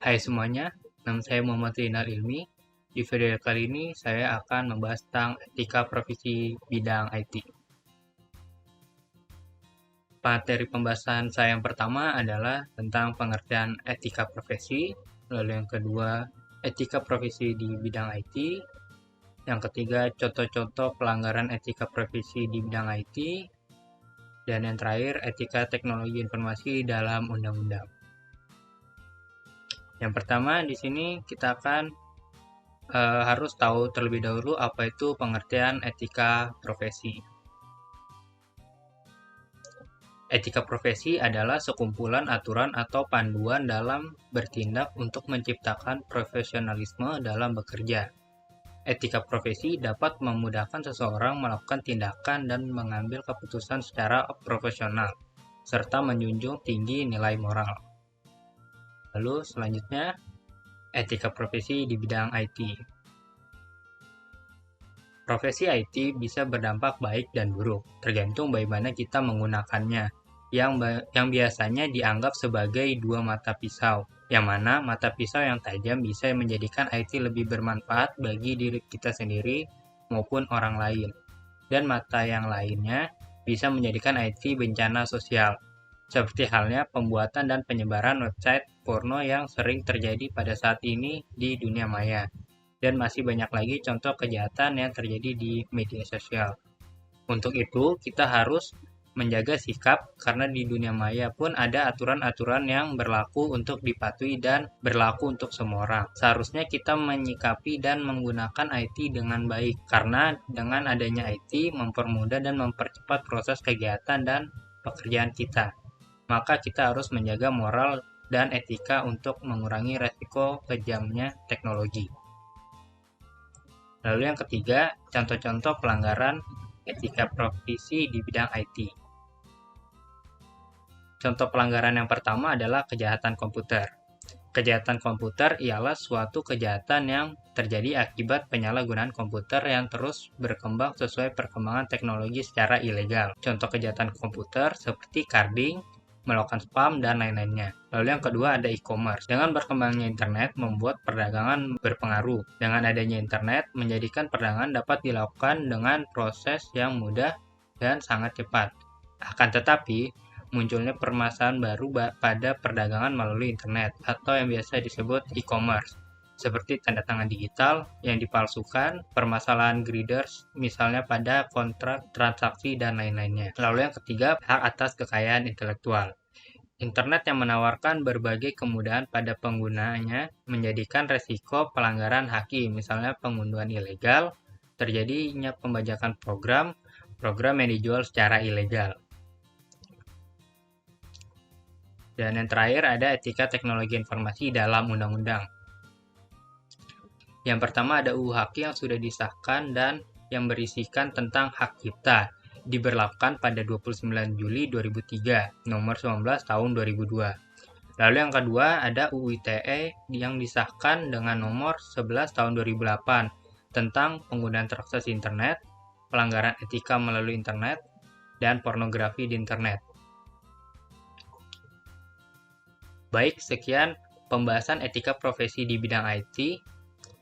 Hai semuanya, nama saya Muhammad Rinal Ilmi. Di video kali ini saya akan membahas tentang etika profesi bidang IT. Materi pembahasan saya yang pertama adalah tentang pengertian etika profesi, lalu yang kedua etika profesi di bidang IT, yang ketiga contoh-contoh pelanggaran etika profesi di bidang IT, dan yang terakhir etika teknologi informasi dalam undang-undang. Yang pertama di sini kita akan harus tahu terlebih dahulu apa itu pengertian etika profesi. Etika profesi adalah sekumpulan aturan atau panduan dalam bertindak untuk menciptakan profesionalisme dalam bekerja. Etika profesi dapat memudahkan seseorang melakukan tindakan dan mengambil keputusan secara profesional, serta menjunjung tinggi nilai moral. Lalu selanjutnya, etika profesi di bidang IT. Profesi IT bisa berdampak baik dan buruk, tergantung bagaimana kita menggunakannya, yang biasanya dianggap sebagai dua mata pisau, yang mana mata pisau yang tajam bisa menjadikan IT lebih bermanfaat bagi diri kita sendiri maupun orang lain, dan mata yang lainnya bisa menjadikan IT bencana sosial, seperti halnya pembuatan dan penyebaran website porno yang sering terjadi pada saat ini di dunia maya. Dan masih banyak lagi contoh kejahatan yang terjadi di media sosial. Untuk itu, kita harus menjaga sikap karena di dunia maya pun ada aturan-aturan yang berlaku untuk dipatuhi dan berlaku untuk semua orang. Seharusnya kita menyikapi dan menggunakan IT dengan baik karena dengan adanya IT mempermudah dan mempercepat proses kegiatan dan pekerjaan kita. Maka kita harus menjaga moral dan etika untuk mengurangi resiko kejamnya teknologi. Lalu yang ketiga, contoh-contoh pelanggaran etika profesi di bidang IT. Contoh pelanggaran yang pertama adalah kejahatan komputer. Kejahatan komputer ialah suatu kejahatan yang terjadi akibat penyalahgunaan komputer yang terus berkembang sesuai perkembangan teknologi secara ilegal. Contoh kejahatan komputer seperti carding, melakukan spam, dan lain-lainnya. Lalu yang kedua ada e-commerce. Dengan berkembangnya internet membuat perdagangan berpengaruh. Dengan adanya internet menjadikan perdagangan dapat dilakukan dengan proses yang mudah dan sangat cepat. Akan tetapi, munculnya permasalahan baru pada perdagangan melalui internet atau yang biasa disebut e-commerce. Seperti tanda tangan digital yang dipalsukan, permasalahan greeders misalnya pada kontrak transaksi dan lain-lainnya. Lalu yang ketiga, hak atas kekayaan intelektual. Internet yang menawarkan berbagai kemudahan pada penggunanya menjadikan resiko pelanggaran haki, misalnya pengunduhan ilegal, terjadinya pembajakan program yang dijual secara ilegal. Dan yang terakhir ada etika teknologi informasi dalam undang-undang. Yang pertama ada UU HAK yang sudah disahkan dan yang berisikan tentang hak cipta, diberlakukan pada 29 Juli 2003, nomor 19 tahun 2002. Lalu yang kedua ada UU ITE yang disahkan dengan nomor 11 tahun 2008 tentang penggunaan transaksi internet, pelanggaran etika melalui internet, dan pornografi di internet. Baik, sekian pembahasan etika profesi di bidang IT.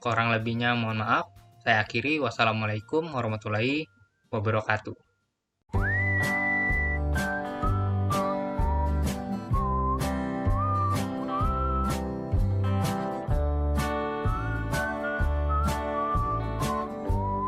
Kurang lebihnya mohon maaf. Saya akhiri. Wassalamualaikum warahmatullahi wabarakatuh.